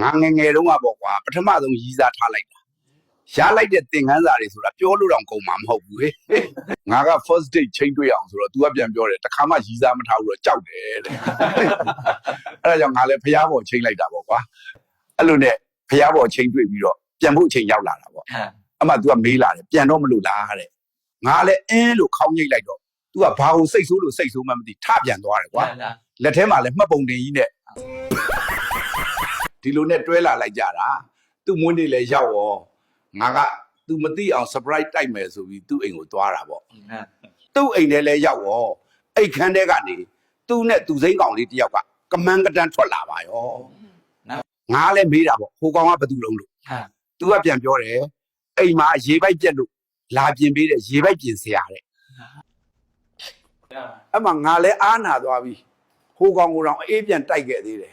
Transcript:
ငါငယ်ငယ်တုန်းကပေါ့ကွာပထမဆုံးရီးစားထားလိုက်တာရှားလိုက်တဲ့သင်ခန်းစာတွေဆိုတာပြောလို့တော့ကုန်မှာမဟုတ်ဘူးဟဲ့ငါက first date ချိန်တွေ့အောင်ဆိုတော့ तू ကပြန်ပြောတယ်တခါမှရီးစားမထားဘူးတော့ကြောက်တယ်တဲ့အဲ့ဒါကြောင့်ငါလည်းဖျားပေါ်ချိန်လိုက်တာပေါ့ကွာအဲ့လိုနဲ့ဖျားပေါ်ချိန်တွေ့ပြီးတော့ပြန်ဖို့ချိန်ရောက်လာတာပေါ့အမှ तू ကမေးလာတယ်ပြန်တော့မလို့လားတဲ့ငါလည်းအင်းလို့ခေါင်းညိတ်လိုက်တော့ तू ကဘာကိုစိတ်ဆိုးလို့စိတ်ဆိုးမှမသိထပြန်သွားတယ်ကွာလက်ထဲမှာလည်းမှတ်ပုံတင်ကြီးနဲ့ဒီလိုနဲ့တွဲလာလိုက်ကြတာသူ့မွေးနေ့လည်းရောက်ရောငါက तू မသိအောင် surprise တိုက်မယ်ဆိုပြီးသူ့အိမ်ကိုသွားတာပေါ့သူ့အိမ်ထဲလည်းရောက်ရောအိတ်ခမ်းထဲကနေသူ့နဲ့သူစိမ့်ကောင်လေးတယောက်ကကမန်းကတန်းထွက်လာပါရောငါလည်းမေးတာပေါ့ဟိုကောင်ကဘာတူလုံးလို့ तू ကပြန်ပြောတယ်အိမ်မှာရေပိုက်ပြက်လို့လာပြင်ပေးတဲ့ရေပိုက်ပြင်ဆရာတဲ့အမှငါလည်းအားနာသွားပြီဟိုကောင်ကိုတော့အေးပြန်တိုက်ခဲ့သေးတယ်